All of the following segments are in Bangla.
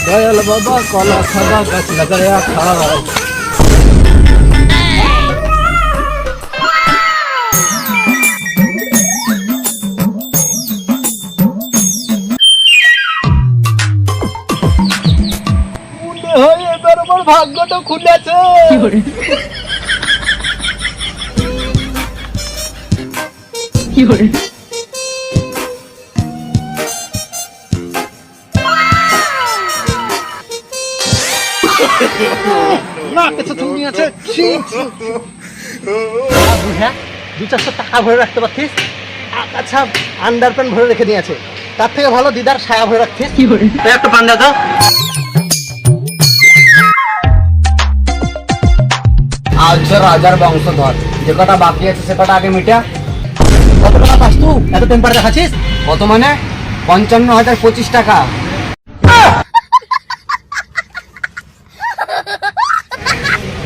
দয়াল বাবা কলা খাবা গাছ লাগায়া খাও। এবার আমার ভাগ্যটা খুলেছে। না কিছু তুমি আছে বুঝা 200-400 টাকা ভরে রাখতে পারছিস। আচ্ছা আন্ডার প্যান্ট ভরে রেখে নিয়েছে, তার থেকে ভালো দিদার সায়া ভরে রাখছিস। একটা পান্ডা দাও। আজ রাজার বংশধর, যে কটা বাকি আছে সে কটা আগে মিটা। কত টাকা পাস তুই? এত টেম্পার দেখাচ্ছিস। কত মানে? 55,025 টাকা।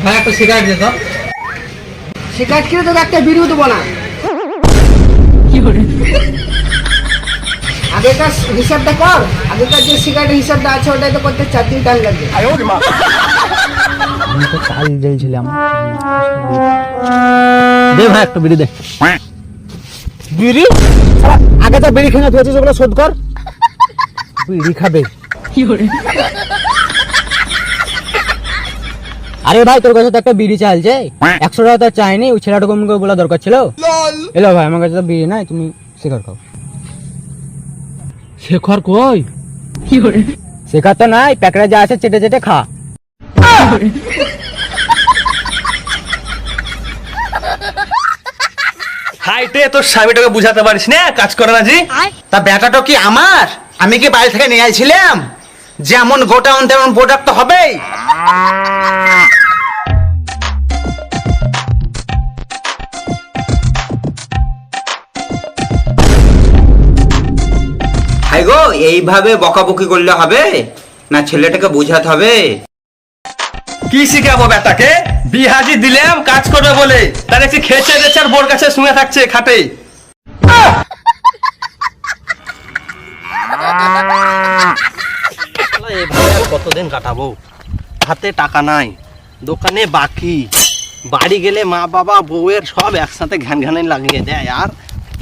ভাই একটা সিগারেট দে তো। সিগারেট কিনে তোকে একটা বিড়িও দেবো না। আগেকার হিসাবটা কর, আগেকার যে সিগারেটের হিসাবটা আছে ওটাই তো করতে 4 দিন টাইম লাগবে। আমি তো চাল দিয়েছিলাম। দে ভাই একটা বিড়ি দে। বিড়ি? আগে তো বিড়ি খেয়ে তুই ওগুলো শোধ কর। বিড়ি খাবে? আরে ভাই তোর কাছে তো একটা বিড়ি চাইছে, 100 টাকা তো চাইনি, ওই ছেলেটাকে আমাকে বলা দরকার ছিল। এলো ভাই আমার কাছে তো বিড়ি নাই, তুমি সিগারেট খাও। শেখর কই? শেখর তো নাই, প্যাকেটে যা আছে চেটে চেটে খা। হাইটে তোর স্বামীটাকে বুঝাতে পারিস না, কাজ করে না জি। তা ব্যাটাটা কি আমার? আমি কি বাইরে থেকে নিয়ে আইছিলাম? যেমন গোটাউন তেমন প্রোডাক্ট তো হবেই। হাই গো, এইভাবে বকাবকি করলে হবে না, ছেলেটাকে বোঝাতে হবে। কি শিখাবো বেটাকে? বিহাজি দিলাম কাজ করবে বলে, তার একটি খেচে দেছে আর বোর কাছে শুয়ে থাকছে খাটে। এভাবে আর কতদিন কাটাবো? হাতে টাকা নাই, দোকানে বাকি, বাড়ি গেলে মা বাবা বউয়ের সব একসাথে ঘ্যান ঘ্যানে লাগিয়ে দেয়, আর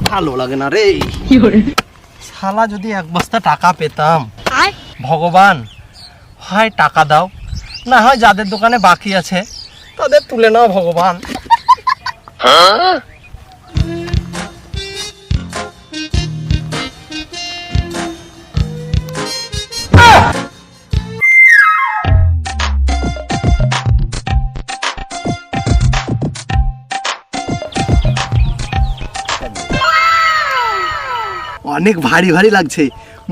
ভালো লাগে না রে। শালা যদি 1 বস্তা টাকা পেতাম, ভগবান হয় টাকা দাও, না হয় যাদের দোকানে বাকি আছে তাদের তুলে নাও ভগবান। অনেক ভারী ভারী লাগছে,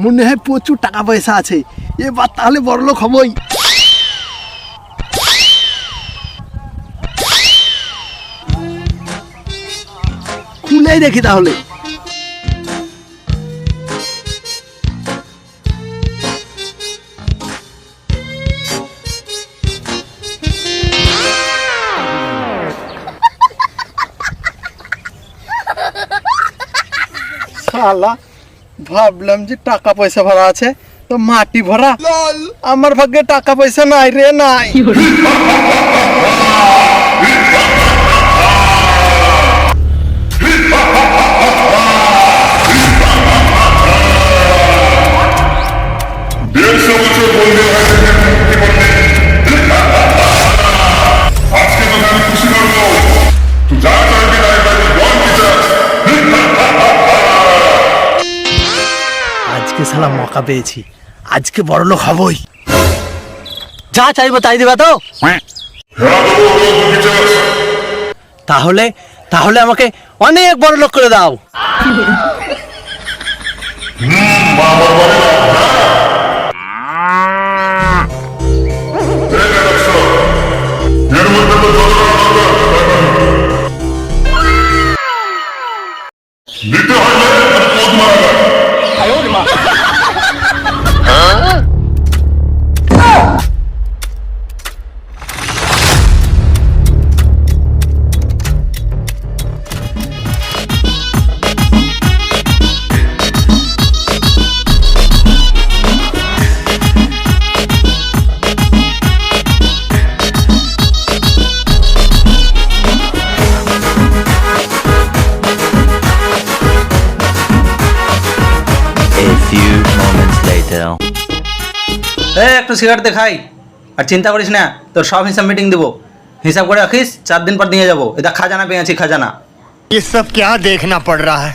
মনে হয় প্রচুর টাকা পয়সা আছে, এবার তাহলে বড়লোক হবই। খুলেই দেখি তাহলে। শালা ভাবলাম যে টাকা পয়সা ভরা আছে, তো মাটি ভরা। আমার ভাগ্যে টাকা পয়সা নাই রে, নাই। আজকে শালা মৌকা পেয়েছি, আজকে বড়লোক হবই। যা চাইবো তাই দিবা তো? তাহলে তাহলে আমাকে অনেক বড়লোক করে দাও। একটু সিগারেট দেখাই, আর চিন্তা করিস না, তোর সব হিসাব মিটিং দেবো, হিসাব করে রাখিস, 4 দিন পর দিয়ে যাবো। এটা খাজানা পেয়েছি, খাজানা। ये सब क्या देखना पड़ रहा है।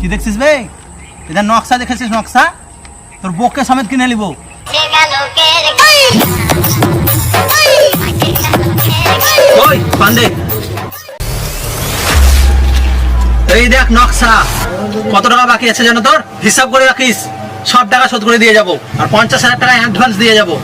কি দেখছিস বে? এটা নকশা দেখেছিস? নকশা তোর বউকে সমেত কিনে নিব। ওই পান্ডে, এই দেখ নকশা, কত টাকা বাকি আছে জানো তোর? হিসাব করে রাখিস, সব টাকা শোধ করে দিয়ে যাবো, আর 50,000 টাকা অ্যাডভান্স দিয়ে যাবো।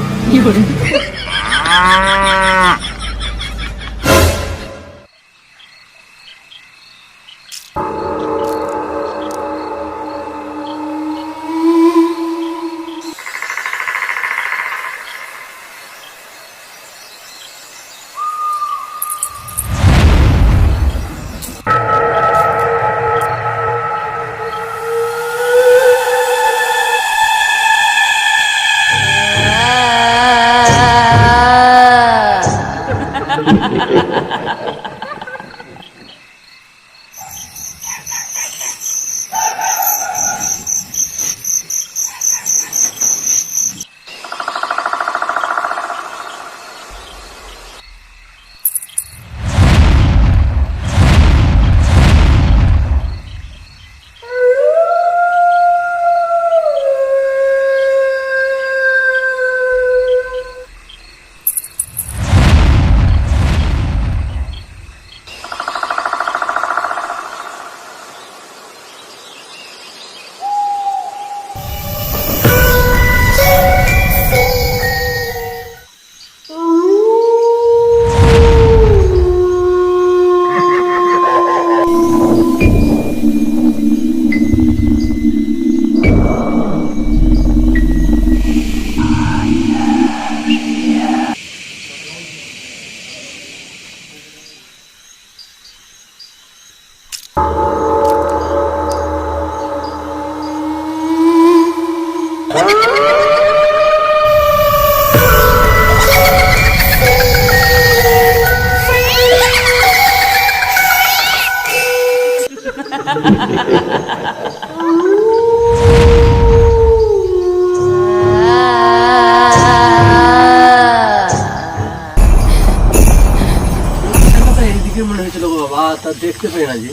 এইদিকে মনে হয়েছিল গো বাবা, তা দেখতে পাই না যে।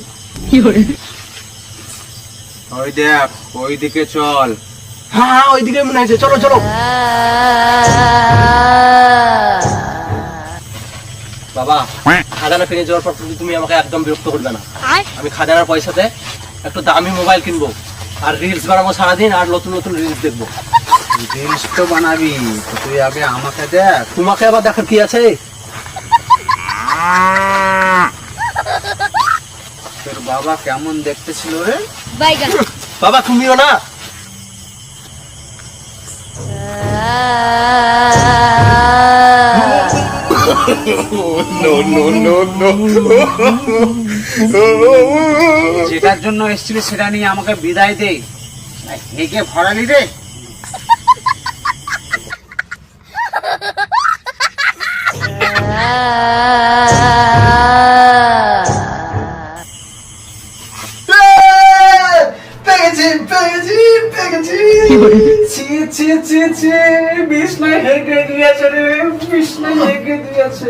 ওই দেখ, ওই দিকে চল। হ্যাঁ হ্যাঁ, ওইদিকে মনে হয়েছে, চলো চলো। বাবা, খাজানা ফিরে যাওয়ার পর তুমি আমাকে একদম বিরক্ত করবে না। আমি খাজানার পয়সাতে একটু দামি মোবাইল কিনবো, আর রিলস বানাবো সারাদিন, আর নতুন নতুন রিলস দেখবো। রিলস তো বানাবি, তো তুই আগে আমাকে দেখ। তোমাকে আবার দেখার কি আছে? তোর বাবা কেমন দেখতে ছিল রে? বাবা তুমিও না। যেটার জন্য এসেছিলি সেটা নিয়ে আমাকে বিদায় দে, হেগে ভরালি রে। বিষ্ণায় হেগে দিয়েছে রে, বিষ্ণায় হেগে দিয়েছে।